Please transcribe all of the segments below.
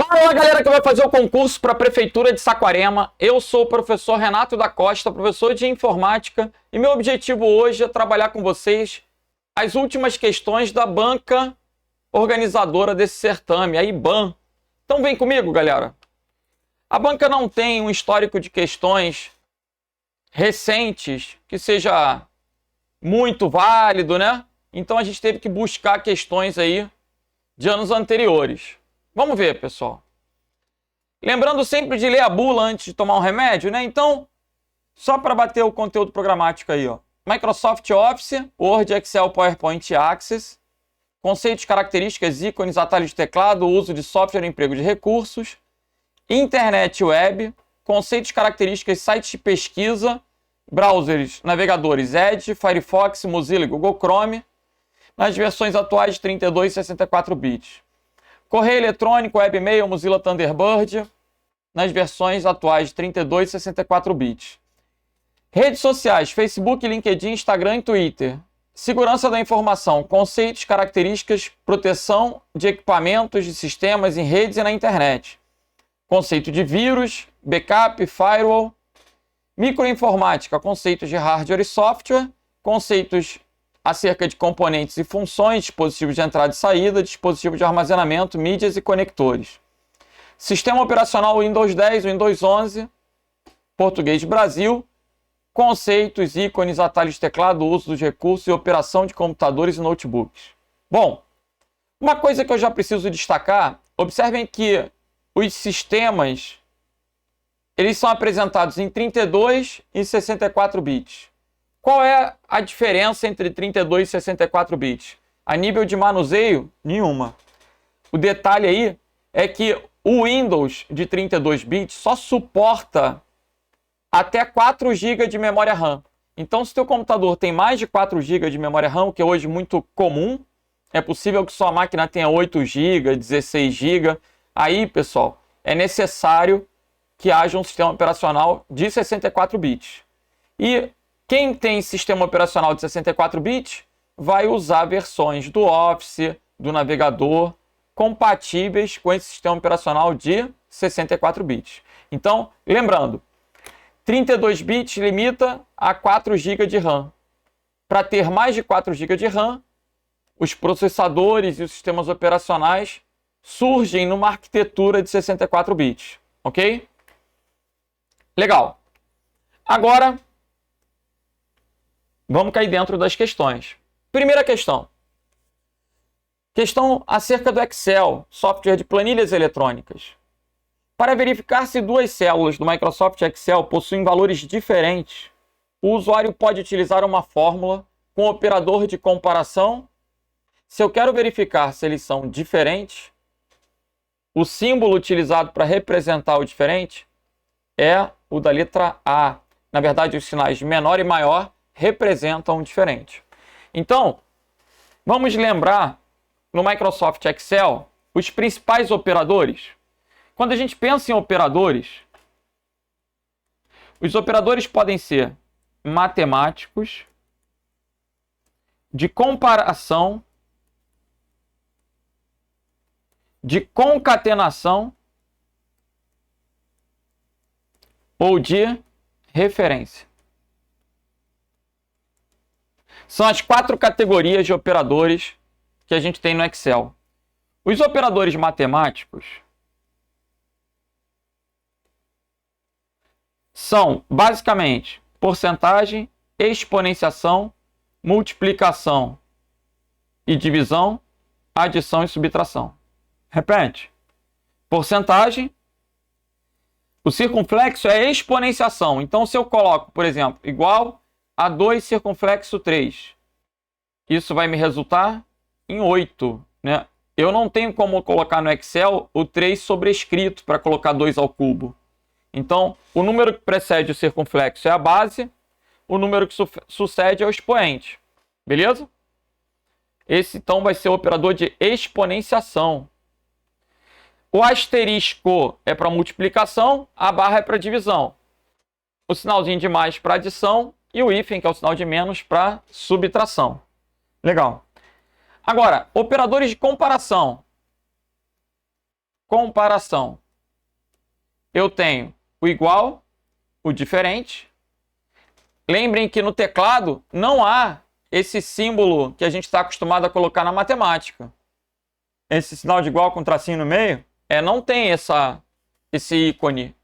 Fala galera que vai fazer o concurso para a Prefeitura de Saquarema. Eu sou o professor Renato da Costa, professor de informática, e meu objetivo hoje é trabalhar com vocês as últimas questões da banca organizadora desse certame, a IBAN. Então vem comigo, galera. A banca não tem um histórico de questões recentes que seja muito válido, né? Então a gente teve que buscar questões aí de anos anteriores. Vamos ver, pessoal. Lembrando sempre de ler a bula antes de tomar um remédio, né? Então, só para bater o conteúdo programático aí, ó. Microsoft Office, Word, Excel, PowerPoint e Access. Conceitos, características, ícones, atalhos de teclado, uso de software e emprego de recursos. Internet Web, conceitos, características, sites de pesquisa, browsers, navegadores Edge, Firefox, Mozilla e Google Chrome, nas versões atuais de 32 e 64 bits. Correio eletrônico, webmail, Mozilla Thunderbird, nas versões atuais de 32 e 64 bits. Redes sociais, Facebook, LinkedIn, Instagram e Twitter. Segurança da informação, conceitos, características, proteção de equipamentos, de sistemas em redes e na internet. Conceito de vírus, backup, firewall. Microinformática, conceitos de hardware e software. Conceitos acerca de componentes e funções, dispositivos de entrada e saída, dispositivos de armazenamento, mídias e conectores. Sistema operacional Windows 10, Windows 11, português Brasil, conceitos, ícones, atalhos de teclado, uso dos recursos e operação de computadores e notebooks. Bom, uma coisa que eu já preciso destacar, observem que os sistemas, eles são apresentados em 32 e 64 bits. Qual é a diferença entre 32 e 64 bits? A nível de manuseio, nenhuma. O detalhe aí é que o Windows de 32 bits só suporta até 4 GB de memória RAM. Então, se o teu computador tem mais de 4 GB de memória RAM, o que é hoje muito comum, é possível que sua máquina tenha 8 GB, 16 GB. Aí, pessoal, é necessário que haja um sistema operacional de 64 bits. E quem tem sistema operacional de 64 bits vai usar versões do Office, do navegador, compatíveis com esse sistema operacional de 64 bits. Então, lembrando, 32 bits limita a 4 GB de RAM. Para ter mais de 4 GB de RAM, os processadores e os sistemas operacionais surgem numa arquitetura de 64 bits, ok? Legal. Agora, vamos cair dentro das questões. Primeira questão. Questão acerca do Excel, software de planilhas eletrônicas. Para verificar se duas células do Microsoft Excel possuem valores diferentes, o usuário pode utilizar uma fórmula com um operador de comparação. Se eu quero verificar se eles são diferentes, o símbolo utilizado para representar o diferente é o da letra A. Na verdade, os sinais de menor e maior representam diferente. Então, vamos lembrar no Microsoft Excel os principais operadores. Quando a gente pensa em operadores, os operadores podem ser matemáticos, de comparação, de concatenação ou de referência. São as 4 categorias de operadores que a gente tem no Excel. Os operadores matemáticos são basicamente porcentagem, exponenciação, multiplicação e divisão, adição e subtração. Repete. Porcentagem. O circunflexo é exponenciação. Então, se eu coloco, por exemplo, igual a 2 circunflexo 3, isso vai me resultar em 8, né? Eu não tenho como colocar no Excel o 3 sobrescrito para colocar 2 ao cubo. Então, o número que precede o circunflexo é a base, o número que sucede é o expoente. Beleza? Esse, então, vai ser o operador de exponenciação. O asterisco é para multiplicação, a barra é para divisão. O sinalzinho de mais para adição e o hífen, que é o sinal de menos, para subtração. Legal. Agora, operadores de comparação. comparação. Eu tenho o igual, o diferente. Lembrem que no teclado não há esse símbolo que a gente está acostumado a colocar na matemática. Esse sinal de igual com tracinho no meio, não tem esse ícone,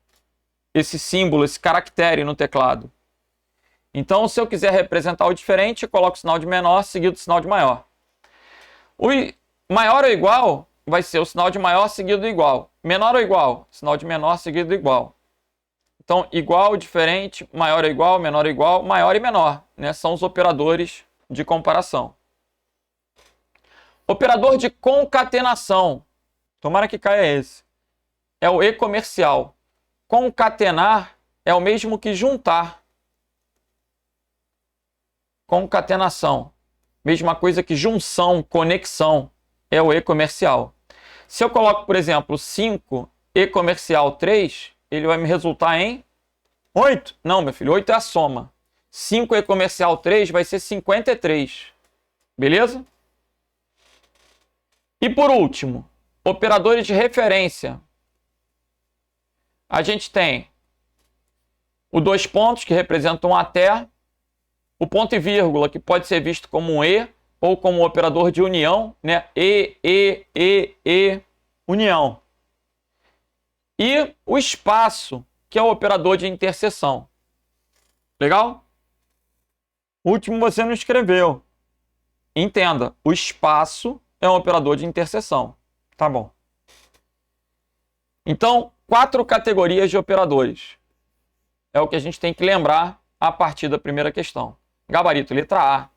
esse símbolo, esse caractere no teclado. Então, se eu quiser representar o diferente, eu coloco o sinal de menor seguido do sinal de maior. O maior ou igual vai ser o sinal de maior seguido do igual. Menor ou igual, sinal de menor seguido do igual. Então, igual, diferente, maior ou igual, menor ou igual, maior e menor, né? São os operadores de comparação. Operador de concatenação. Tomara que caia esse. É o e-comercial. Concatenar é o mesmo que juntar. Concatenação. Mesma coisa que junção, conexão. É o e-comercial. Se eu coloco, por exemplo, 5 e-comercial 3, ele vai me resultar em 8. Não, meu filho, 8 é a soma. 5 e-comercial 3 vai ser 53. Beleza? E por último, operadores de referência. A gente tem o dois pontos, que representam um até, o ponto e vírgula, que pode ser visto como um e, ou como um operador de união, né? União. E o espaço, que é o operador de interseção. Legal? O último você não escreveu. Entenda, o espaço é um operador de interseção. Tá bom. Então, 4 categorias de operadores. É o que a gente tem que lembrar a partir da primeira questão. Gabarito, letra A.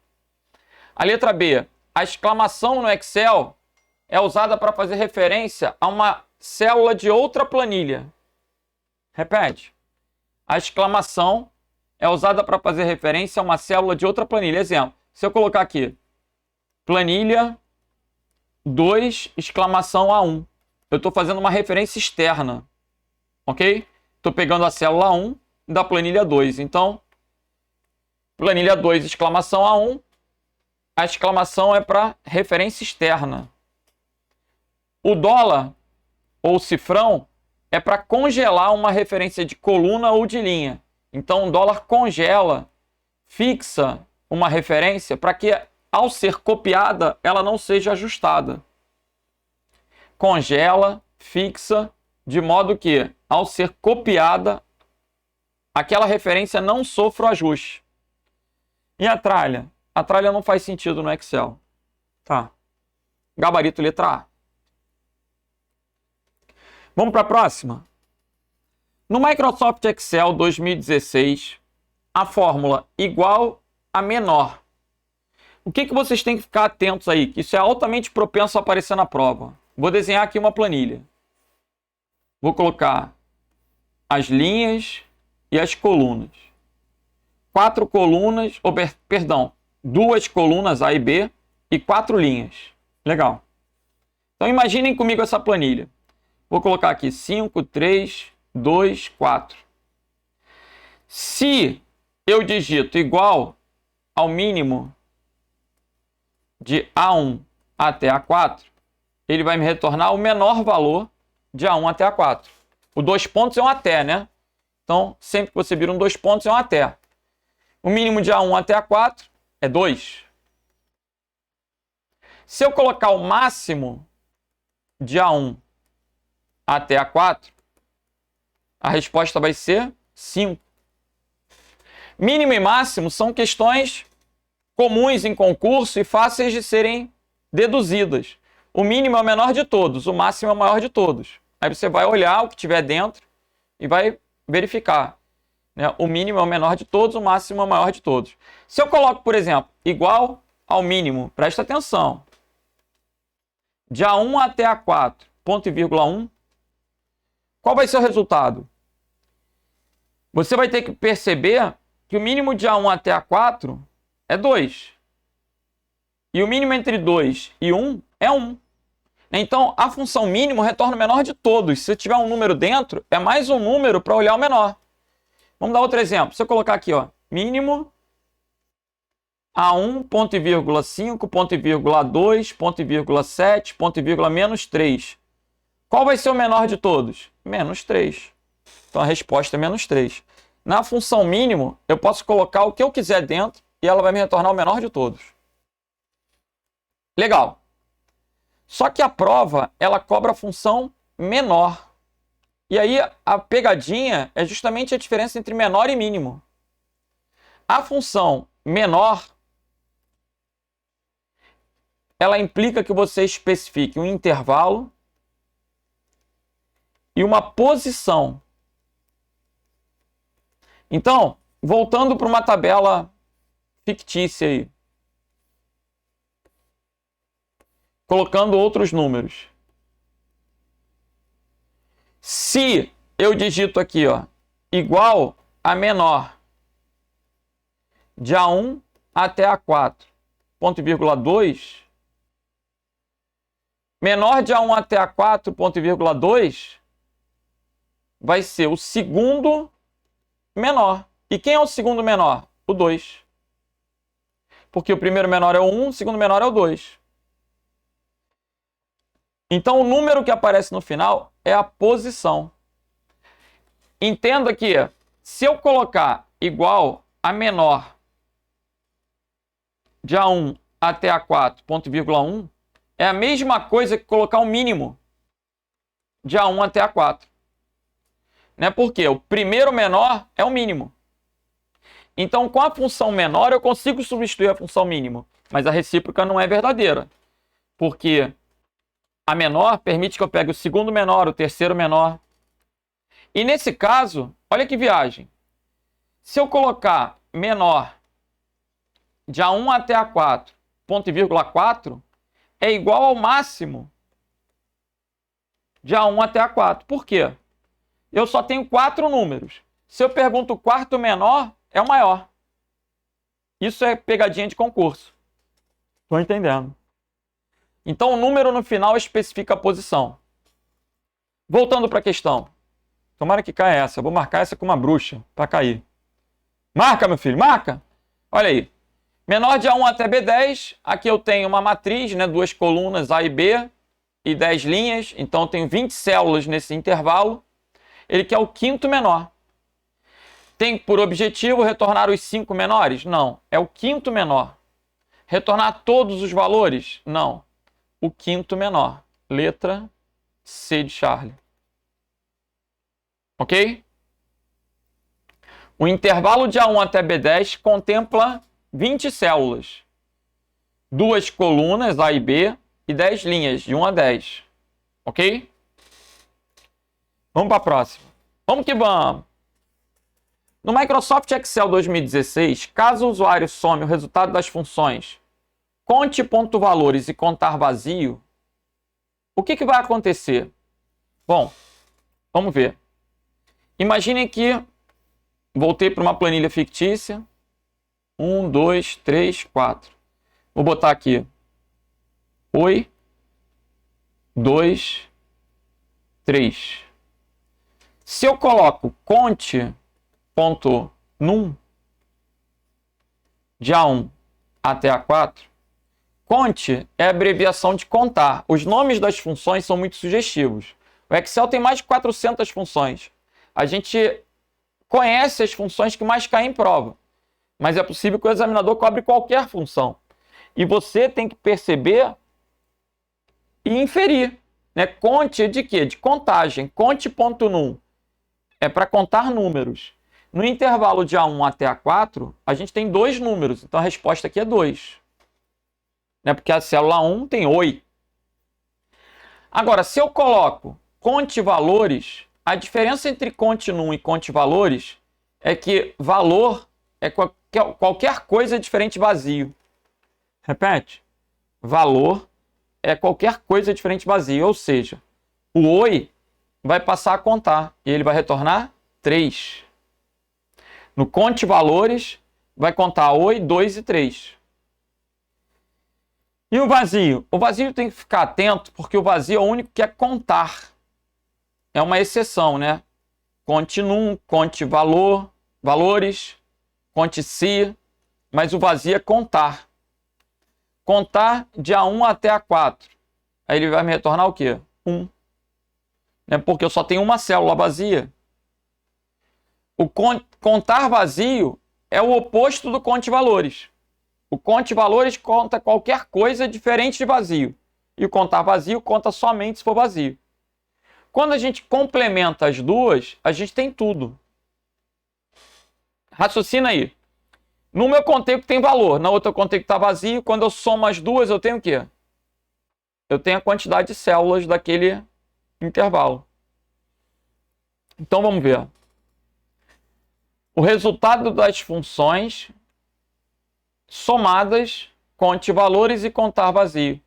A letra B. A exclamação no Excel é usada para fazer referência a uma célula de outra planilha. Repete. A exclamação é usada para fazer referência a uma célula de outra planilha. Exemplo, se eu colocar aqui, planilha 2, exclamação A1. Eu estou fazendo uma referência externa. Ok? Estou pegando a célula 1 da planilha 2. Então, planilha 2, exclamação A1. A exclamação é para referência externa. O dólar, ou cifrão, é para congelar uma referência de coluna ou de linha. Então, o dólar congela, fixa uma referência para que, ao ser copiada, ela não seja ajustada. Congela, fixa, de modo que, ao ser copiada, aquela referência não sofra o ajuste. E a tralha? A tralha não faz sentido no Excel. Tá. Gabarito letra A. Vamos para a próxima? No Microsoft Excel 2016, a fórmula igual a menor. O que vocês têm que ficar atentos aí? Que isso é altamente propenso a aparecer na prova. Vou desenhar aqui uma planilha. Vou colocar as linhas e as colunas. 4 colunas, duas colunas A e B e 4 linhas. Legal. Então imaginem comigo essa planilha. Vou colocar aqui 5, 3, 2, 4. Se eu digito igual ao mínimo de A1 até A4, ele vai me retornar o menor valor de A1 até A4. O 2 pontos é um até, né? Então, sempre que você vira um 2 pontos é um até. O mínimo de A1 até A4 é 2. Se eu colocar o máximo de A1 até A4, a resposta vai ser 5. Mínimo e máximo são questões comuns em concurso e fáceis de serem deduzidas. O mínimo é o menor de todos, o máximo é o maior de todos. Aí você vai olhar o que tiver dentro e vai verificar, né? O mínimo é o menor de todos, o máximo é o maior de todos. Se eu coloco, por exemplo, igual ao mínimo, presta atenção, de A1 até A4, ponto e vírgula 1, qual vai ser o resultado? Você vai ter que perceber que o mínimo de A1 até A4 é 2. E o mínimo entre 2 e 1 é 1. Então, a função mínimo retorna o menor de todos. Se tiver um número dentro, é mais um número para olhar o menor. Vamos dar outro exemplo. Se eu colocar aqui, ó, mínimo A1, ponto e vírgula 5, ponto e vírgula 2, ponto e vírgula 7, ponto e vírgula menos 3. Qual vai ser o menor de todos? Menos 3. Então a resposta é menos 3. Na função mínimo, eu posso colocar o que eu quiser dentro e ela vai me retornar o menor de todos. Legal. Só que a prova, ela cobra a função menor. E aí a pegadinha é justamente a diferença entre menor e mínimo. A função menor, ela implica que você especifique um intervalo e uma posição. Então, voltando para uma tabela fictícia aí, colocando outros números. Se eu digito aqui, ó, igual a menor de A1 até A4, ponto e vírgula 2, menor de A1 até A4, ponto e vírgula 2, vai ser o segundo menor. E quem é o segundo menor? O 2. Porque o primeiro menor é o 1, o segundo menor é o 2. Então, o número que aparece no final é a posição. Entenda que se eu colocar igual a menor de A1 até A4, ponto e vírgula 1, é a mesma coisa que colocar o mínimo de A1 até A4. Né? Porque o primeiro menor é o mínimo. Então, com a função menor, eu consigo substituir a função mínimo. Mas a recíproca não é verdadeira. Porque a menor permite que eu pegue o segundo menor, o terceiro menor. E nesse caso, olha que viagem. Se eu colocar menor de A1 até A4, ponto e vírgula 4, é igual ao máximo de A1 até A4. Por quê? Eu só tenho 4 números. Se eu pergunto o quarto menor, é o maior. Isso é pegadinha de concurso. Estou entendendo. Então, o número no final especifica a posição. Voltando para a questão. Tomara que caia essa. Eu vou marcar essa com uma bruxa para cair. Marca, meu filho, marca. Olha aí. Menor de A1 até B10. Aqui eu tenho uma matriz, né, 2 colunas A e B e 10 linhas. Então, eu tenho 20 células nesse intervalo. Ele quer o quinto menor. Tem por objetivo retornar os 5 menores? Não. É o quinto menor. Retornar todos os valores? Não. O quinto menor. Letra C de Charlie. Ok? O intervalo de A1 até B10 contempla 20 células. 2 colunas, A e B, e 10 linhas, de 1 a 10. Ok? Vamos para a próxima. Vamos que vamos! No Microsoft Excel 2016, caso o usuário some o resultado das funções conte ponto valores e contar vazio, o que vai acontecer? Bom, vamos ver. Imaginem que voltei para uma planilha fictícia. 1, 2, 3, 4. Vou botar aqui. Oi. 2, 3. Se eu coloco conte.num de A1 até A4, conte é a abreviação de contar. Os nomes das funções são muito sugestivos. O Excel tem mais de 400 funções. A gente conhece as funções que mais caem em prova, mas é possível que o examinador cobre qualquer função. E você tem que perceber e inferir. Né? Conte é de quê? De contagem. Conte.num é para contar números. No intervalo de A1 até A4, a gente tem 2 números. Então a resposta aqui é 2. Né? Porque a célula 1 tem oi. Agora, se eu coloco conte valores, a diferença entre conte num e conte valores é que valor é qualquer coisa diferente de vazio. Repete. Valor é qualquer coisa diferente de vazio. Ou seja, o oi vai passar a contar e ele vai retornar 3. No conte valores, vai contar oi, 2 e 3. E o vazio? O vazio tem que ficar atento, porque o vazio é o único que é contar. É uma exceção, né? Conte num, conte valor, valores, conte se, mas o vazio é contar. Contar de A1 até A4. Aí ele vai me retornar o quê? 1. né? Porque eu só tenho uma célula vazia. O contar vazio é o oposto do conte valores. O conte valores conta qualquer coisa diferente de vazio. E o contar vazio conta somente se for vazio. Quando a gente complementa as duas, a gente tem tudo. Raciocina aí. Numa eu contei que tem valor, na outra eu contei que está vazio. Quando eu somo as duas, eu tenho o quê? Eu tenho a quantidade de células daquele intervalo. Então vamos ver. O resultado das funções somadas, conte valores e contar vazio.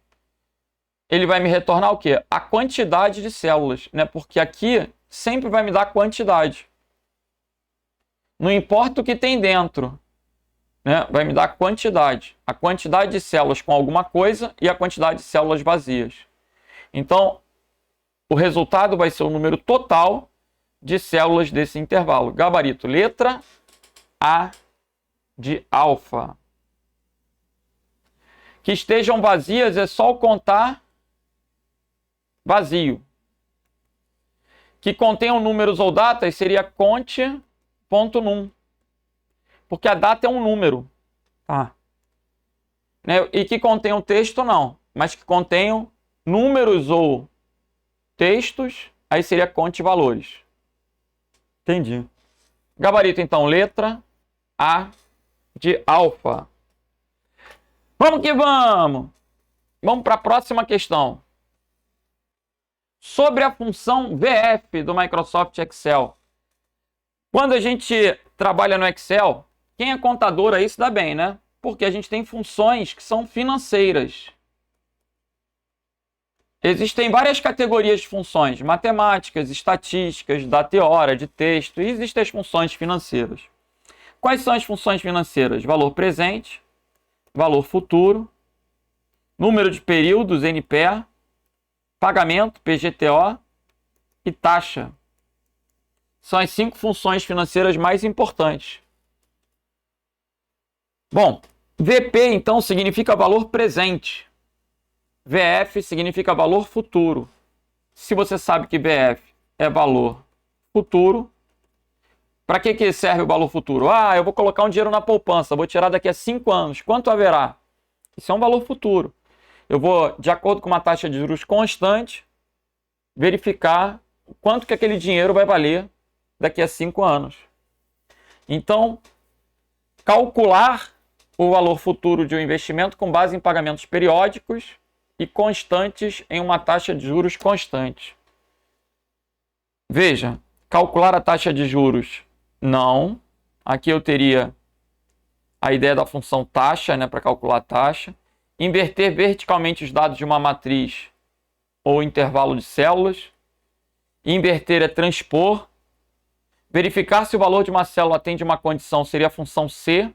Ele vai me retornar o quê? A quantidade de células, né? Porque aqui sempre vai me dar quantidade. Não importa o que tem dentro, né? Vai me dar quantidade. A quantidade de células com alguma coisa e a quantidade de células vazias. Então, o resultado vai ser o número total de células desse intervalo. Gabarito, letra A de alfa. Que estejam vazias é só o contar vazio. Que contenham números ou datas seria conte.num. Porque a data é um número. Tá? Né? E que contenham texto, não. Mas que contenham números ou textos, aí seria conte valores. Entendi. Gabarito, então, letra A de alfa. Vamos que vamos! Vamos para a próxima questão. Sobre a função VF do Microsoft Excel. Quando a gente trabalha no Excel, quem é contador aí se dá bem, né? Porque a gente tem funções que são financeiras. Existem várias categorias de funções, matemáticas, estatísticas, data e hora, de texto, e existem as funções financeiras. Quais são as funções financeiras? Valor presente, valor futuro, número de períodos, NPE, pagamento, PGTO, e taxa. São as 5 funções financeiras mais importantes. Bom, VP, então, significa valor presente. VF significa valor futuro. Se você sabe que VF é valor futuro, para que serve o valor futuro? Ah, eu vou colocar um dinheiro na poupança, vou tirar daqui a 5 anos. Quanto haverá? Isso é um valor futuro. Eu vou, de acordo com uma taxa de juros constante, verificar quanto que aquele dinheiro vai valer daqui a 5 anos. Então, calcular o valor futuro de um investimento com base em pagamentos periódicos e constantes em uma taxa de juros constante. Veja, calcular a taxa de juros, não. Aqui eu teria a ideia da função taxa, né, para calcular a taxa. Inverter verticalmente os dados de uma matriz ou intervalo de células. Inverter é transpor. Verificar se o valor de uma célula atende uma condição seria a função C.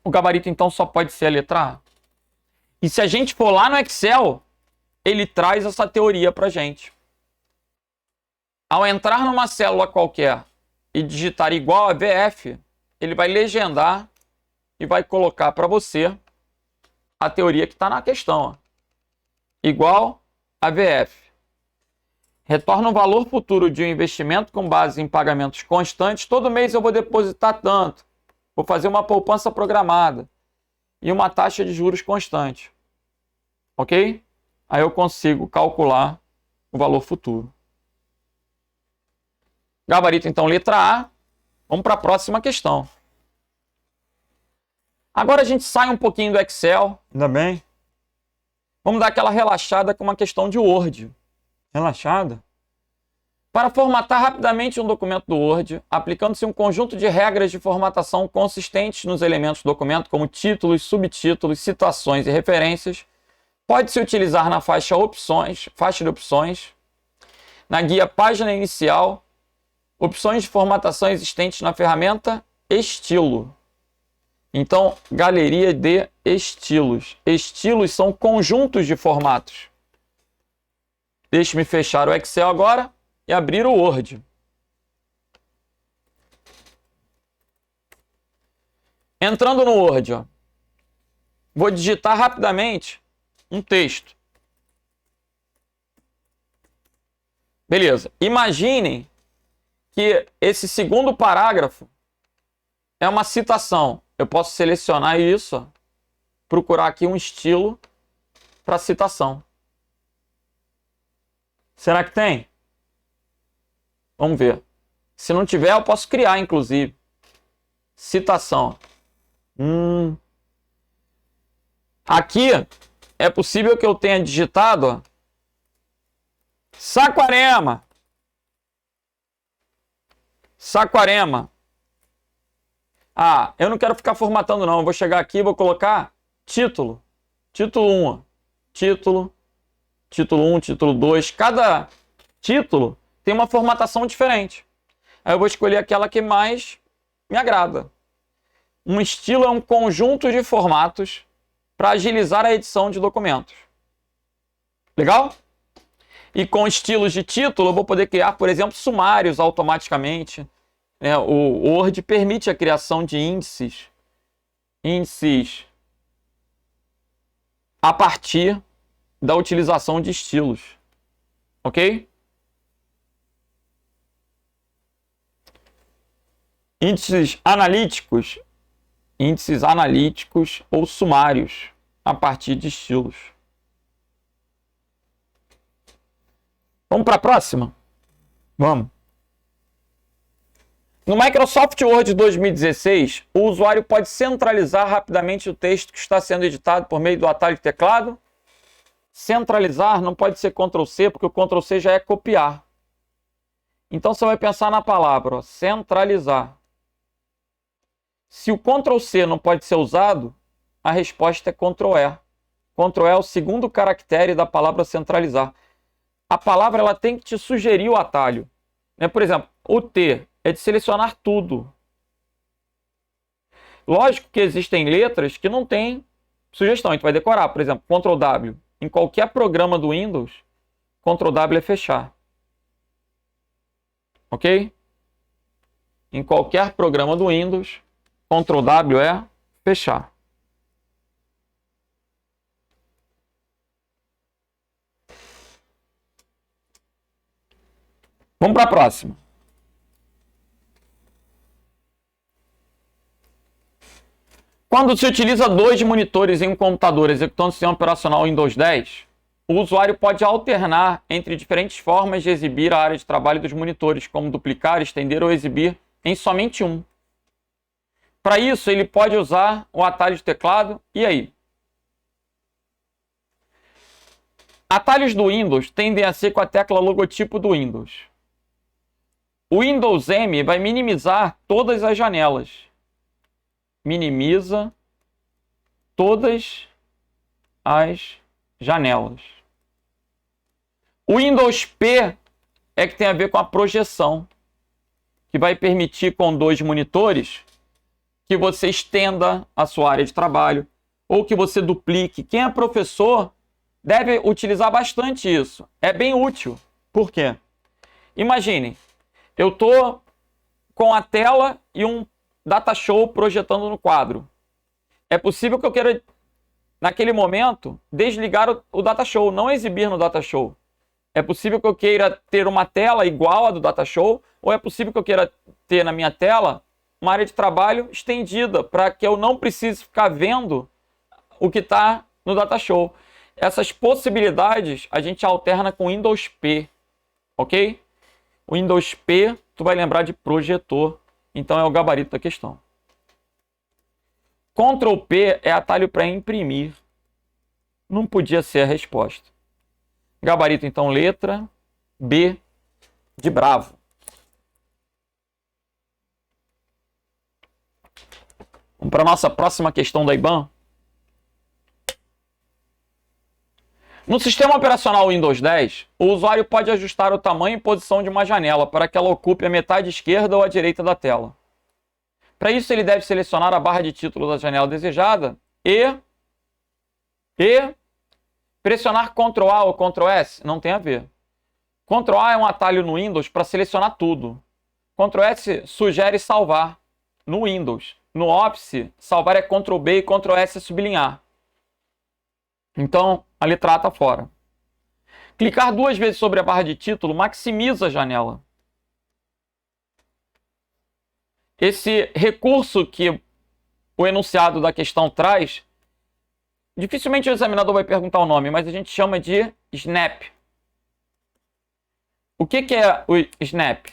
O gabarito, então, só pode ser a letra A. E se a gente for lá no Excel, ele traz essa teoria para a gente. Ao entrar numa célula qualquer e digitar igual a VF, ele vai legendar e vai colocar para você a teoria que está na questão. Ó. Igual a VF. Retorna o valor futuro de um investimento com base em pagamentos constantes. Todo mês eu vou depositar tanto. Vou fazer uma poupança programada. E uma taxa de juros constante. Ok? Aí eu consigo calcular o valor futuro. Gabarito, então, letra A. Vamos para a próxima questão. Agora a gente sai um pouquinho do Excel. Ainda bem. Vamos dar aquela relaxada com uma questão de Word. Relaxada? Para formatar rapidamente um documento do Word, aplicando-se um conjunto de regras de formatação consistentes nos elementos do documento, como títulos, subtítulos, citações e referências, pode-se utilizar na faixa de opções, na guia página inicial, opções de formatação existentes na ferramenta Estilo. Então, galeria de estilos. Estilos são conjuntos de formatos. Deixe-me fechar o Excel agora e abrir o Word. Entrando no Word, ó, vou digitar rapidamente um texto. Beleza. Imaginem que esse segundo parágrafo é uma citação. Eu posso selecionar isso, ó, procurar aqui um estilo para citação. Será que tem? Vamos ver. Se não tiver, eu posso criar, inclusive. Citação. Aqui é possível que eu tenha digitado, ó, Saquarema. Saquarema. Ah, eu não quero ficar formatando não. Eu vou chegar aqui e vou colocar título. Título 1. Ó. Título. Título 1, título 2. Cada título tem uma formatação diferente. Aí eu vou escolher aquela que mais me agrada. Um estilo é um conjunto de formatos para agilizar a edição de documentos. Legal? E com estilos de título, eu vou poder criar, por exemplo, sumários automaticamente. O Word permite a criação de índices a partir da utilização de estilos. Ok? Índices analíticos ou sumários a partir de estilos. Vamos para a próxima? Vamos. No Microsoft Word 2016, o usuário pode centralizar rapidamente o texto que está sendo editado por meio do atalho de teclado. Centralizar não pode ser Ctrl+C, porque o Ctrl+C já é copiar. Então você vai pensar na palavra, ó, centralizar. Se o Ctrl+C não pode ser usado, a resposta é Ctrl+E. Ctrl+E é o segundo caractere da palavra centralizar. A palavra ela tem que te sugerir o atalho. Por exemplo, o T é de selecionar tudo. Lógico que existem letras que não têm sugestão. A gente vai decorar, por exemplo, Ctrl+W. Em qualquer programa do Windows, Ctrl+W é fechar. Ok? Em qualquer programa do Windows, Ctrl+W é fechar. Vamos para a próxima. Quando se utiliza 2 monitores em um computador executando o sistema operacional Windows 10, o usuário pode alternar entre diferentes formas de exibir a área de trabalho dos monitores, como duplicar, estender ou exibir em somente um. Para isso, ele pode usar o atalho de teclado. E aí? Atalhos do Windows tendem a ser com a tecla logotipo do Windows. O Windows M vai minimizar todas as janelas. Minimiza todas as janelas. O Windows P é que tem a ver com a projeção, que vai permitir com 2 monitores que você estenda a sua área de trabalho ou que você duplique. Quem é professor deve utilizar bastante isso. É bem útil. Por quê? Imagine, eu estou com a tela e um datashow projetando no quadro. É possível que eu queira, naquele momento, desligar o datashow, não exibir no datashow. É possível que eu queira ter uma tela igual à do datashow, ou é possível que eu queira ter na minha tela uma área de trabalho estendida, para que eu não precise ficar vendo o que está no datashow. Essas possibilidades a gente alterna com Windows P, ok? O Windows P, tu vai lembrar de projetor, então é o gabarito da questão. Ctrl P é atalho para imprimir. Não podia ser a resposta. Gabarito, então, letra B de bravo. Vamos para a nossa próxima questão da IBAN. No sistema operacional Windows 10, o usuário pode ajustar o tamanho e posição de uma janela para que ela ocupe a metade esquerda ou a direita da tela. Para isso, ele deve selecionar a barra de título da janela desejada e pressionar Ctrl A ou Ctrl S. Não tem a ver. Ctrl A é um atalho no Windows para selecionar tudo. Ctrl S sugere salvar no Windows. No Office, salvar é Ctrl B e Ctrl S é sublinhar. Então, a letra A está fora. Clicar 2 vezes sobre a barra de título maximiza a janela. Esse recurso que o enunciado da questão traz, dificilmente o examinador vai perguntar o nome, mas a gente chama de snap. O que é o snap?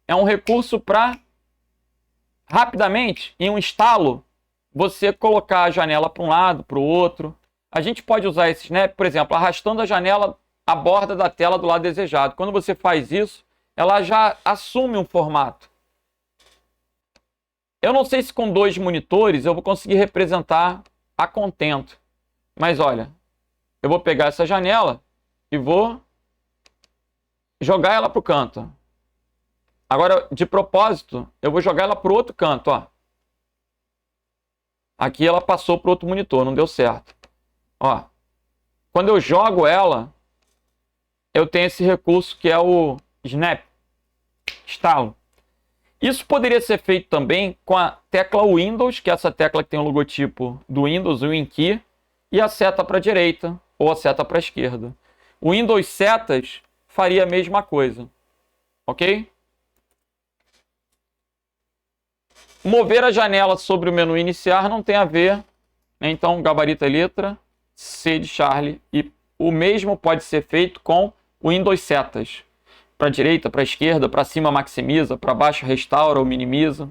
É um recurso para, rapidamente, em um estalo, você colocar a janela para um lado, para o outro. A gente pode usar esse snap, por exemplo, arrastando a janela à borda da tela do lado desejado. Quando você faz isso, ela já assume um formato. Eu não sei se com 2 monitores eu vou conseguir representar a contento. Mas olha, eu vou pegar essa janela e vou jogar ela para o canto. Agora, de propósito, eu vou jogar ela para o outro canto. Ó. Aqui ela passou para o outro monitor, não deu certo. Ó. Quando eu jogo ela, eu tenho esse recurso que é o snap, estalo. Isso poderia ser feito também com a tecla Windows, que é essa tecla que tem o logotipo do Windows, o WinKey, e a seta para a direita ou a seta para a esquerda. O Windows Setas faria a mesma coisa, ok? Mover a janela sobre o menu iniciar não tem a ver, né? Então gabarito é letra, C de Charlie, e o mesmo pode ser feito com o Windows Setas. Para a direita, para a esquerda, para cima maximiza, para baixo restaura ou minimiza.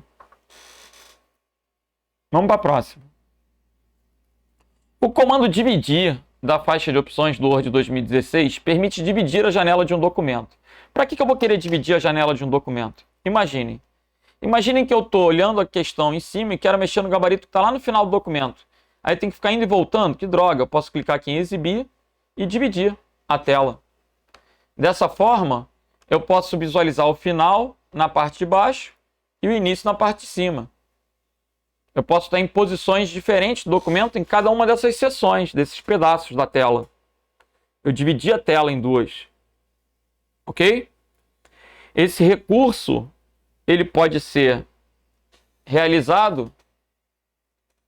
Vamos para a próxima. O comando dividir da faixa de opções do Word 2016 permite dividir a janela de um documento. Para que eu vou querer dividir a janela de um documento? Imaginem que eu estou olhando a questão em cima e quero mexer no gabarito que está lá no final do documento. Aí tem que ficar indo e voltando, que droga. Eu posso clicar aqui em exibir e dividir a tela. Dessa forma, eu posso visualizar o final na parte de baixo e o início na parte de cima. Eu posso estar em posições diferentes do documento em cada uma dessas seções, desses pedaços da tela. Eu dividi a tela em 2. Ok? Esse recurso, ele pode ser realizado.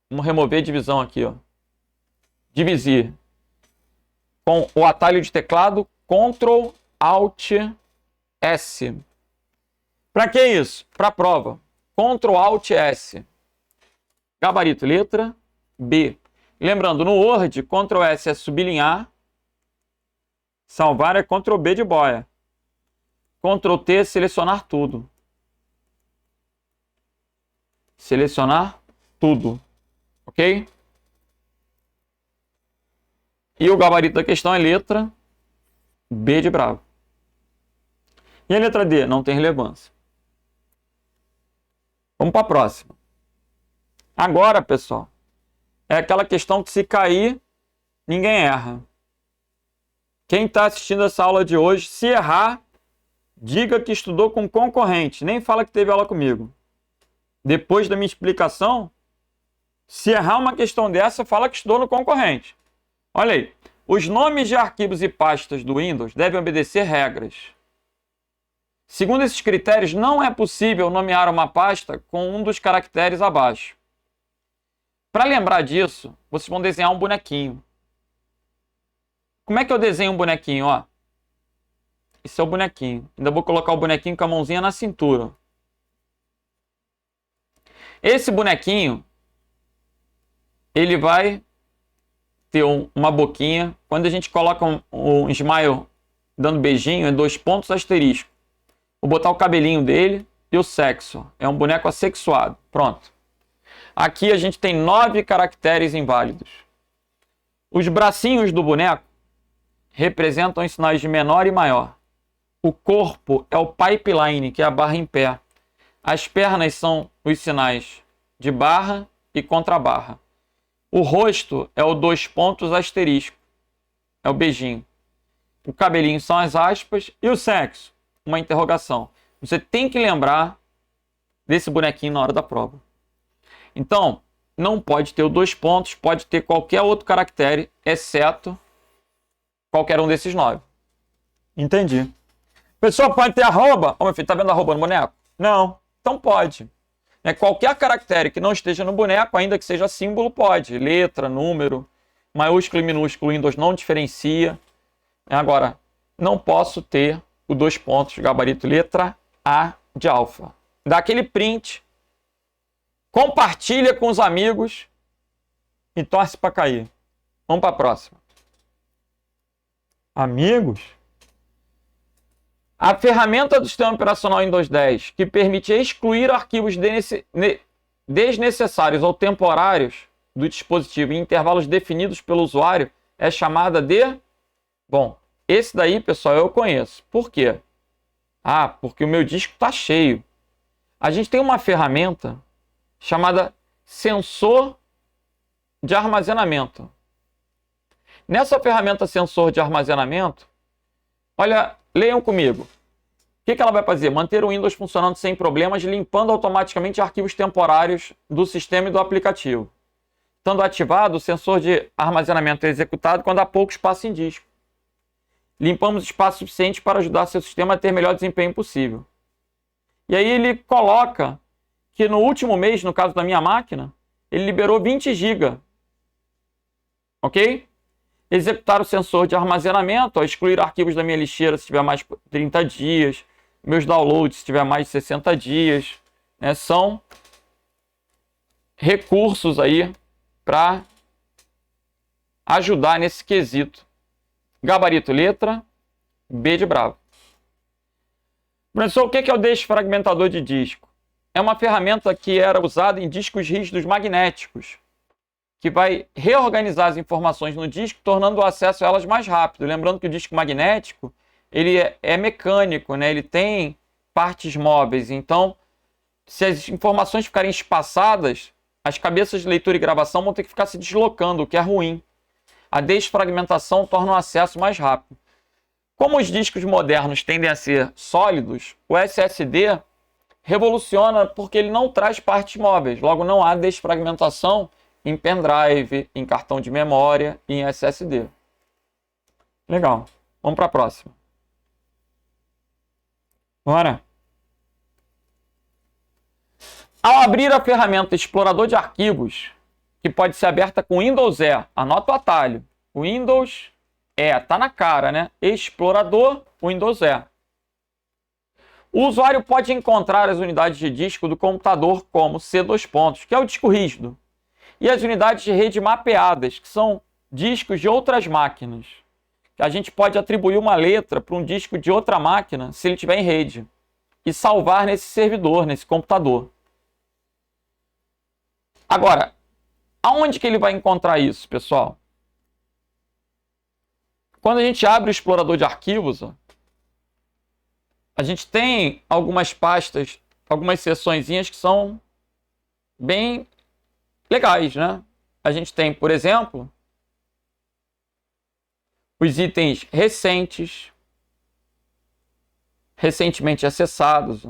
Vamos remover a divisão aqui, ó. Divisir com o atalho de teclado Ctrl Alt S. Para que isso? Para a prova. Ctrl Alt S. Gabarito letra B. Lembrando, no Word, Ctrl S é sublinhar. Salvar é Ctrl B de boia. Ctrl T é selecionar tudo. Selecionar tudo. Ok? E o gabarito da questão é letra B de bravo. E a letra D? Não tem relevância. Vamos para a próxima. Agora, pessoal, é aquela questão que se cair, ninguém erra. Quem está assistindo essa aula de hoje, se errar, diga que estudou com concorrente. Nem fala que teve aula comigo. Depois da minha explicação, se errar uma questão dessa, fala que estudou no concorrente. Olha aí. Os nomes de arquivos e pastas do Windows devem obedecer regras. Segundo esses critérios, não é possível nomear uma pasta com um dos caracteres abaixo. Para lembrar disso, vocês vão desenhar um bonequinho. Como é que eu desenho um bonequinho? Ó, esse é o bonequinho. Ainda vou colocar o bonequinho com a mãozinha na cintura. Esse bonequinho, ele vai ter uma boquinha. Quando a gente coloca um smile dando beijinho, é 2 pontos asterisco. Vou botar o cabelinho dele e o sexo. É um boneco assexuado. Pronto. Aqui a gente tem 9 caracteres inválidos. Os bracinhos do boneco representam os sinais de menor e maior. O corpo é o pipeline, que é a barra em pé. As pernas são os sinais de barra e contrabarra. O rosto é o 2 pontos asterisco. É o beijinho. O cabelinho são as aspas. E o sexo? Uma interrogação. Você tem que lembrar desse bonequinho na hora da prova. Então, não pode ter o 2 pontos, pode ter qualquer outro caractere, exceto qualquer um desses 9. Entendi. Pessoa pode ter arroba? Ô, meu filho, tá vendo arroba no boneco? Não. Então pode. Qualquer caractere que não esteja no boneco, ainda que seja símbolo, pode. Letra, número, maiúsculo e minúsculo, Windows não diferencia. Agora, não posso ter o 2 pontos, gabarito letra A de alfa. Dá aquele print, compartilha com os amigos e torce para cair. Vamos para a próxima. Amigos? A ferramenta do sistema operacional Windows 10 que permite excluir arquivos desnecessários ou temporários do dispositivo em intervalos definidos pelo usuário é chamada de... Bom, esse daí, pessoal, eu conheço. Por quê? Ah, porque o meu disco está cheio. A gente tem uma ferramenta chamada sensor de armazenamento. Nessa ferramenta sensor de armazenamento, olha, leiam comigo. O que ela vai fazer? Manter o Windows funcionando sem problemas, limpando automaticamente arquivos temporários do sistema e do aplicativo. Estando ativado, o sensor de armazenamento é executado quando há pouco espaço em disco. Limpamos espaço suficiente para ajudar seu sistema a ter melhor desempenho possível. E aí ele coloca que no último mês, no caso da minha máquina, ele liberou 20 GB. Ok? Executar o sensor de armazenamento, excluir arquivos da minha lixeira se tiver mais de 30 dias, meus downloads se tiver mais de 60 dias, né? São recursos aí para ajudar nesse quesito. Gabarito letra B de bravo. Professor, o que é o desfragmentador de disco? É uma ferramenta que era usada em discos rígidos magnéticos, que vai reorganizar as informações no disco, tornando o acesso a elas mais rápido. Lembrando que o disco magnético ele é mecânico, né? Ele tem partes móveis. Então, se as informações ficarem espaçadas, as cabeças de leitura e gravação vão ter que ficar se deslocando, o que é ruim. A desfragmentação torna o acesso mais rápido. Como os discos modernos tendem a ser sólidos, o SSD revoluciona porque ele não traz partes móveis. Logo, não há desfragmentação em pendrive, em cartão de memória e em SSD. Legal. Vamos para a próxima. Bora. Ao abrir a ferramenta Explorador de Arquivos, que pode ser aberta com Windows E, anota o atalho. Windows E, tá na cara, né? Explorador, Windows E. O usuário pode encontrar as unidades de disco do computador como C2 pontos, que é o disco rígido, e as unidades de rede mapeadas, que são discos de outras máquinas. A gente pode atribuir uma letra para um disco de outra máquina, se ele estiver em rede, e salvar nesse servidor, nesse computador. Agora, aonde que ele vai encontrar isso, pessoal? Quando a gente abre o explorador de arquivos, ó, a gente tem algumas pastas, algumas seçõezinhas que são bem legais, né? A gente tem, por exemplo, os itens recentes, recentemente acessados.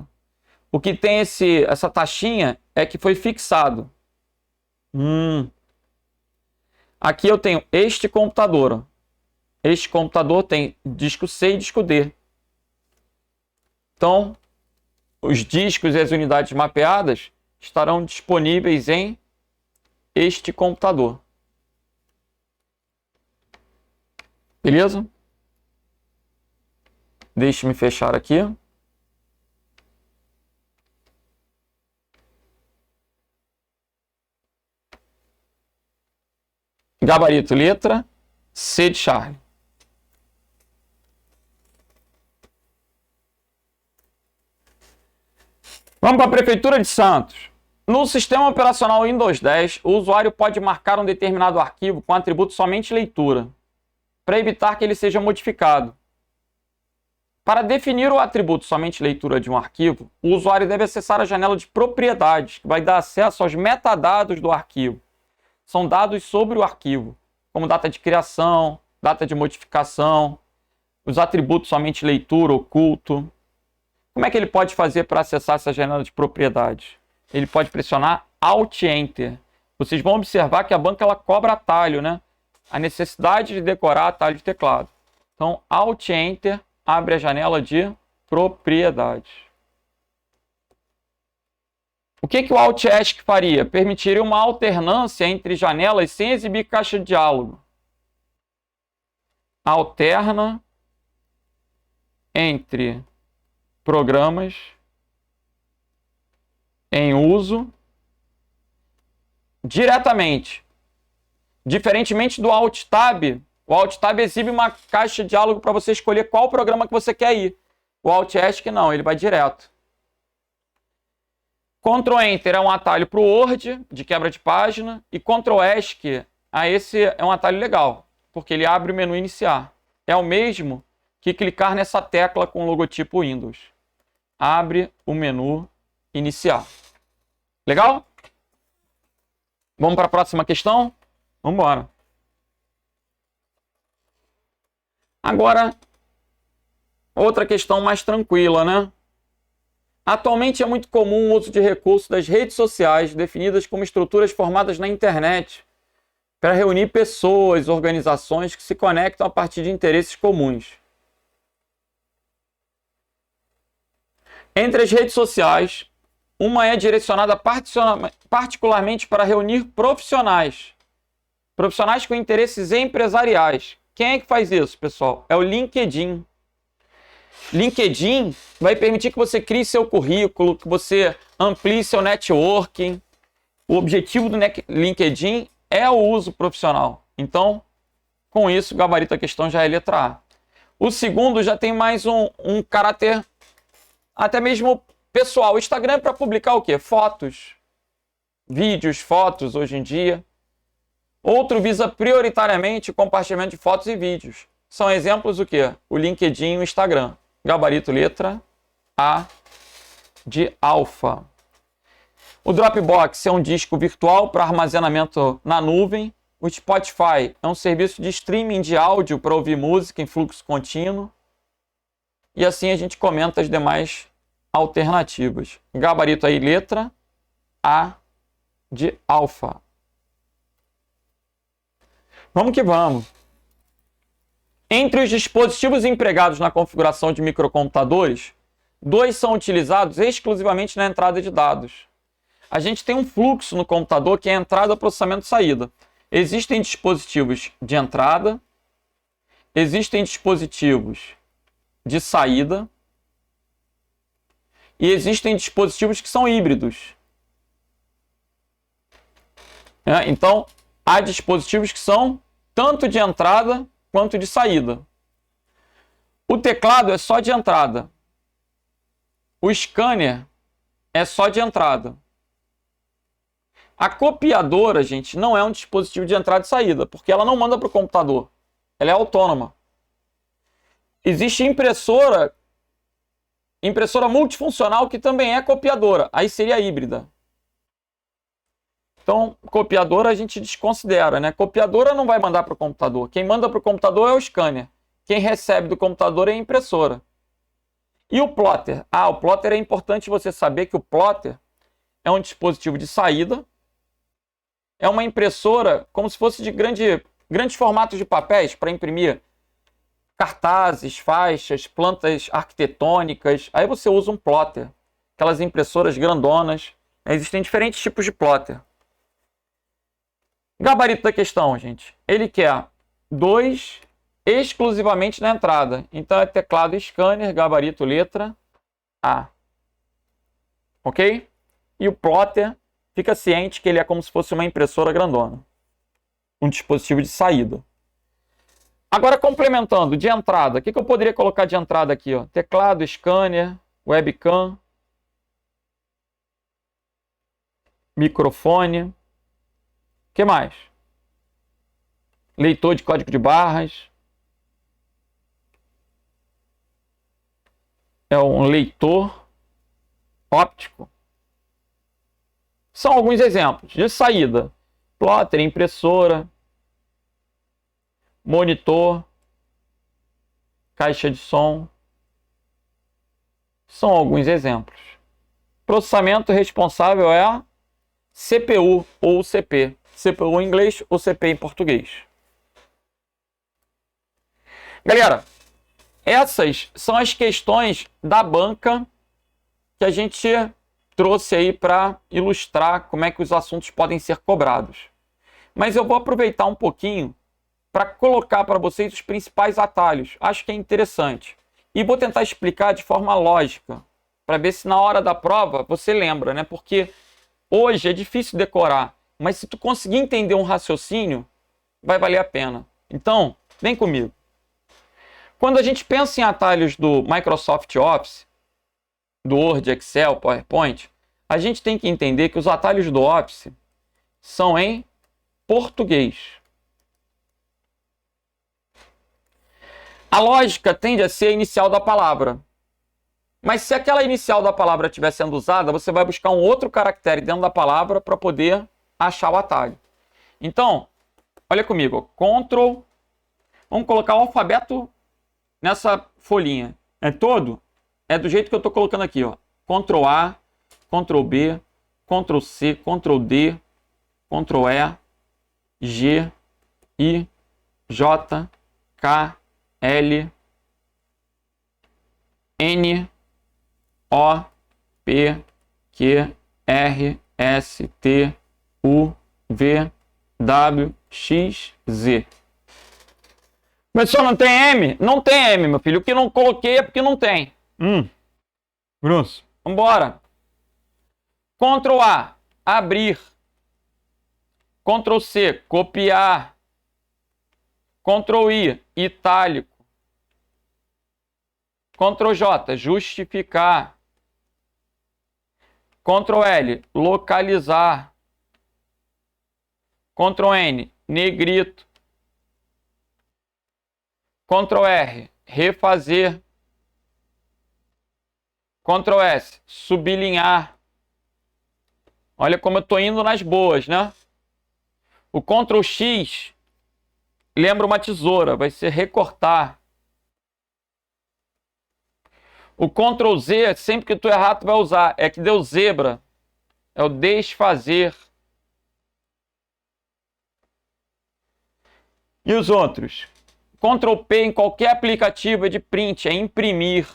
O que tem essa taxinha é que foi fixado. Aqui eu tenho este computador. Ó. Este computador tem disco C e disco D. Então, os discos e as unidades mapeadas estarão disponíveis em este computador. Beleza? Deixe-me fechar aqui. Gabarito letra C de Charlie. Vamos para a Prefeitura de Santos. No sistema operacional Windows 10, o usuário pode marcar um determinado arquivo com atributo somente leitura, para evitar que ele seja modificado. Para definir o atributo somente leitura de um arquivo, o usuário deve acessar a janela de propriedades, que vai dar acesso aos metadados do arquivo. São dados sobre o arquivo, como data de criação, data de modificação, os atributos somente leitura, oculto. Como é que ele pode fazer para acessar essa janela de propriedades? Ele pode pressionar Alt-Enter. Vocês vão observar que a banca ela cobra atalho, né? A necessidade de decorar atalho de teclado. Então, Alt-Enter abre a janela de propriedades. O que o Alt-Esc faria? Permitiria uma alternância entre janelas sem exibir caixa de diálogo. alterna entre programas em uso diretamente. Diferentemente do Alt Tab, o Alt Tab exibe uma caixa de diálogo para você escolher qual programa que você quer ir. O Alt ESC não, ele vai direto. Ctrl Enter é um atalho para o Word, de quebra de página, e Ctrl ESC, esse é um atalho legal, porque ele abre o menu iniciar. É o mesmo que clicar nessa tecla com o logotipo Windows. Abre o menu iniciar. Legal? Vamos para a próxima questão? Vamos embora. Agora, outra questão mais tranquila, né? Atualmente é muito comum o uso de recursos das redes sociais, definidas como estruturas formadas na internet, para reunir pessoas, organizações que se conectam a partir de interesses comuns. Entre as redes sociais, uma é direcionada particularmente para reunir profissionais com interesses empresariais. Quem é que faz isso, pessoal? É o LinkedIn. LinkedIn vai permitir que você crie seu currículo, que você amplie seu networking. O objetivo do LinkedIn é o uso profissional. Então, com isso, o gabarito da questão já é letra A. O segundo já tem mais um caráter até mesmo pessoal. O Instagram é para publicar o quê? Fotos, vídeos, fotos hoje em dia. Outro visa prioritariamente o compartilhamento de fotos e vídeos. São exemplos do quê? O LinkedIn e o Instagram. Gabarito letra A de alfa. O Dropbox é um disco virtual para armazenamento na nuvem. O Spotify é um serviço de streaming de áudio para ouvir música em fluxo contínuo. E assim a gente comenta as demais alternativas. Gabarito aí, letra A de alfa. Vamos que vamos. Entre os dispositivos empregados na configuração de microcomputadores, 2 são utilizados exclusivamente na entrada de dados. A gente tem um fluxo no computador que é entrada, processamento e saída. Existem dispositivos de entrada, existem dispositivos de saída e existem dispositivos que são híbridos. Então, há dispositivos que são tanto de entrada quanto de saída. O teclado é só de entrada. O scanner é só de entrada. A copiadora, gente, não é um dispositivo de entrada e saída, porque ela não manda para o computador. Ela é autônoma. Existe impressora multifuncional que também é copiadora. Aí seria híbrida. Então, copiadora a gente desconsidera, né? Copiadora não vai mandar para o computador. Quem manda para o computador é o scanner. Quem recebe do computador é a impressora. E o plotter? O plotter é importante você saber que o plotter é um dispositivo de saída. É uma impressora como se fosse de grandes formatos de papéis para imprimir cartazes, faixas, plantas arquitetônicas. Aí você usa um plotter. Aquelas impressoras grandonas. Existem diferentes tipos de plotter. Gabarito da questão, gente. Ele quer 2 exclusivamente na entrada. Então é teclado e scanner, gabarito letra A. Ok? E o plotter, fica ciente que ele é como se fosse uma impressora grandona. Um dispositivo de saída. Agora, complementando, de entrada. O que eu poderia colocar de entrada aqui? Ó? Teclado, scanner, webcam, microfone. O que mais? Leitor de código de barras. É um leitor óptico. São alguns exemplos de saída. Plotter, impressora, monitor, caixa de som. São alguns exemplos. Processamento responsável é a CPU ou CP. CPU em inglês ou CP em português. Galera, essas são as questões da banca que a gente trouxe aí para ilustrar como é que os assuntos podem ser cobrados. Mas eu vou aproveitar um pouquinho para colocar para vocês os principais atalhos. Acho que é interessante. E vou tentar explicar de forma lógica, para ver se na hora da prova você lembra, né? Porque hoje é difícil decorar, mas se tu conseguir entender um raciocínio, vai valer a pena. Então, vem comigo. Quando a gente pensa em atalhos do Microsoft Office, do Word, Excel, PowerPoint, a gente tem que entender que os atalhos do Office são em português. A lógica tende a ser a inicial da palavra. Mas se aquela inicial da palavra estiver sendo usada, você vai buscar um outro caractere dentro da palavra para poder achar o atalho. Então, olha comigo. Ctrl. Vamos colocar o alfabeto nessa folhinha. É todo? É do jeito que eu estou colocando aqui, ó. Ctrl A, Ctrl B, Ctrl C, Ctrl D, Ctrl E, G, I, J, K, L, N, O, P, Q, R, S, T, U, V, W, X, Z. Professor, não tem M? Não tem M, meu filho. O que não coloquei é porque não tem. Grosso. Vambora. Ctrl A, abrir. Ctrl C, copiar. Ctrl I, itálico. Ctrl J, justificar. Ctrl L, localizar. Ctrl N, negrito. Ctrl R, refazer. Ctrl S, sublinhar. Olha como eu estou indo nas boas, né? O Ctrl X lembra uma tesoura, vai ser recortar. O Ctrl Z, sempre que tu errar, tu vai usar. É que deu zebra. É o desfazer. E os outros? Ctrl P em qualquer aplicativo é de print, é imprimir.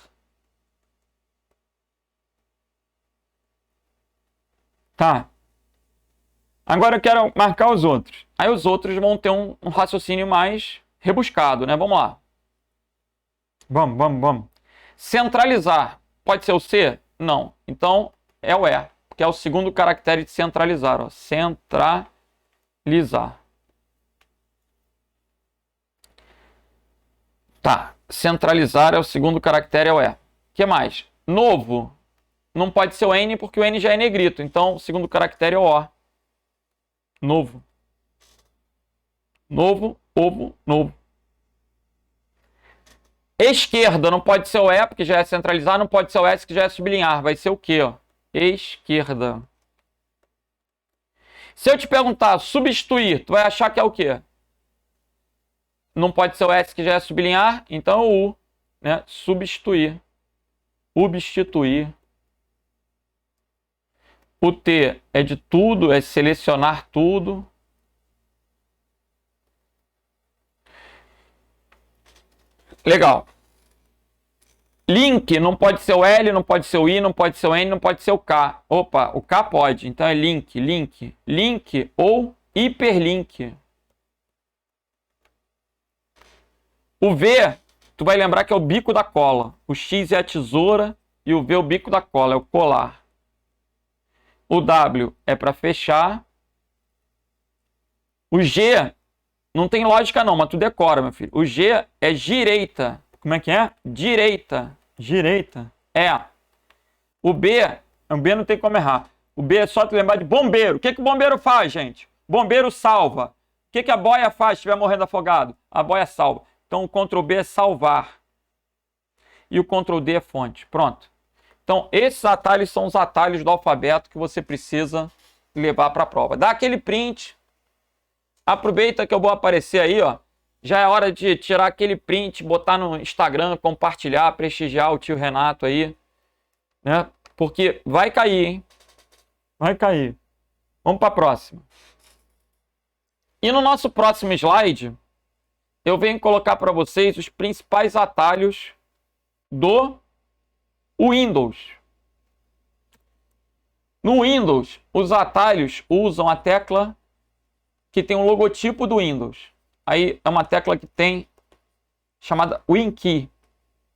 Tá. Agora eu quero marcar os outros. Aí os outros vão ter um raciocínio mais rebuscado, né? Vamos lá. Vamos. Centralizar. Pode ser o C? Não. Então é o E, que é o segundo caractere de centralizar. Ó. Centralizar. Tá. Centralizar é o segundo caractere, é o E. O que mais? Novo. Não pode ser o N porque o N já é negrito. Então o segundo caractere é o O. Novo. Novo, ovo, novo. Esquerda não pode ser o E, porque já é centralizar, não pode ser o S, que já é sublinhar. Vai ser o quê? Ó? Esquerda. Se eu te perguntar substituir, tu vai achar que é o quê? Não pode ser o S, que já é sublinhar, então é o U, né? Substituir. Substituir. O T é de tudo, é selecionar tudo. Legal. Link não pode ser o L, não pode ser o I, não pode ser o N, não pode ser o K. Opa, o K pode. Então é link. Link ou hiperlink. O V, tu vai lembrar que é o bico da cola. O X é a tesoura e o V é o bico da cola, é o colar. O W é para fechar. O G não tem lógica não, mas tu decora, meu filho. O G é direita. Como é que é? Direita. É. O B não tem como errar. O B é só tu lembrar de bombeiro. O que o bombeiro faz, gente? Bombeiro salva. O que a boia faz se estiver morrendo afogado? A boia salva. Então o Ctrl B é salvar. E o Ctrl D é fonte. Pronto. Então esses atalhos são os atalhos do alfabeto que você precisa levar para a prova. Dá aquele print. Aproveita que eu vou aparecer aí, ó. Já é hora de tirar aquele print, botar no Instagram, compartilhar, prestigiar o tio Renato aí, né? Porque vai cair, hein? Vai cair. Vamos para a próxima. E no nosso próximo slide, eu venho colocar para vocês os principais atalhos do Windows. No Windows, os atalhos usam a tecla que tem o logotipo do Windows. aí é uma tecla que tem chamada WinKey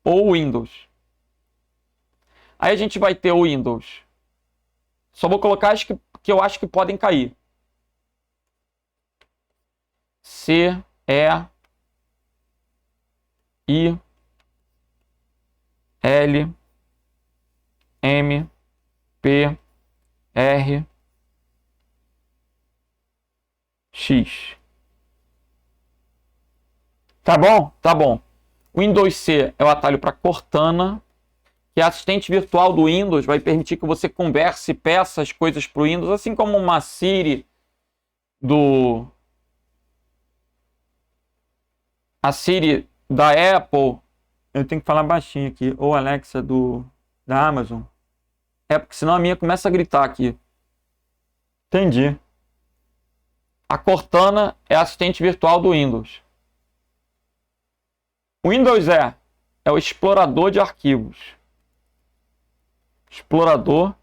ou Windows. Aí a gente vai ter o Windows. Só vou colocar as que eu acho que podem cair. C, E, I, L, M, P, R, X. Tá bom? Tá bom. O Windows C é o atalho para Cortana, que é assistente virtual do Windows, vai permitir que você converse e peça as coisas para o Windows, assim como uma Siri a Siri da Apple. Eu tenho que falar baixinho aqui, ou Alexa da Amazon. É porque senão a minha começa a gritar aqui. Entendi. A Cortana é assistente virtual do Windows. O Windows é o explorador de arquivos. Explorador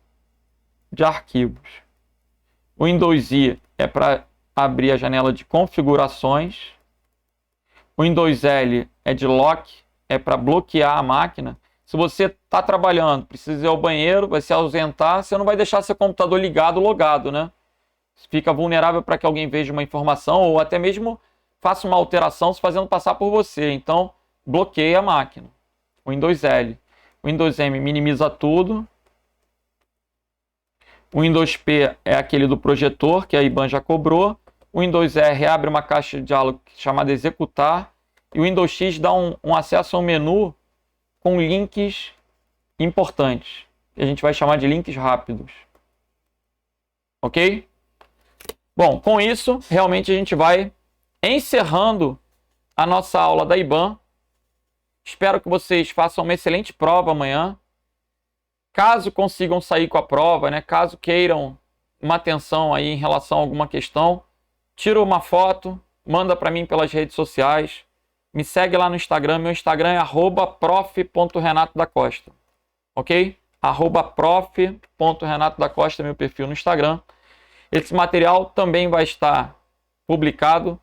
de arquivos. O Windows I é para abrir a janela de configurações. O Windows L é de lock, é para bloquear a máquina. Se você está trabalhando, precisa ir ao banheiro, vai se ausentar, você não vai deixar seu computador ligado, logado, né? Fica vulnerável para que alguém veja uma informação ou até mesmo faça uma alteração se fazendo passar por você. Então, bloqueia a máquina. O Windows L. O Windows M minimiza tudo. O Windows P é aquele do projetor, que a IBAN já cobrou. O Windows R abre uma caixa de diálogo chamada executar. E o Windows X dá um acesso a um menu com links importantes, que a gente vai chamar de links rápidos. Ok? Bom, com isso, realmente a gente vai encerrando a nossa aula da IBAN. Espero que vocês façam uma excelente prova amanhã. Caso consigam sair com a prova, né? Caso queiram uma atenção aí em relação a alguma questão, tira uma foto, manda para mim pelas redes sociais. Me segue lá no Instagram. Meu Instagram é @prof.renatodacosta. Ok? @prof.renatodacosta, meu perfil no Instagram. Esse material também vai estar publicado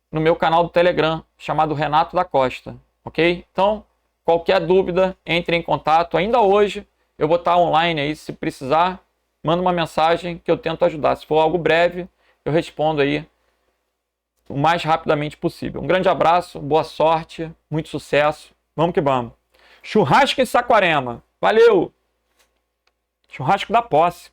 no meu canal do Telegram, chamado Renato da Costa. Ok? Então, qualquer dúvida, entre em contato. Ainda hoje eu vou estar online aí. Se precisar, manda uma mensagem que eu tento ajudar. Se for algo breve, eu respondo aí o mais rapidamente possível. Um grande abraço, boa sorte, muito sucesso. Vamos que vamos. Churrasco em Saquarema. Valeu! Churrasco da posse.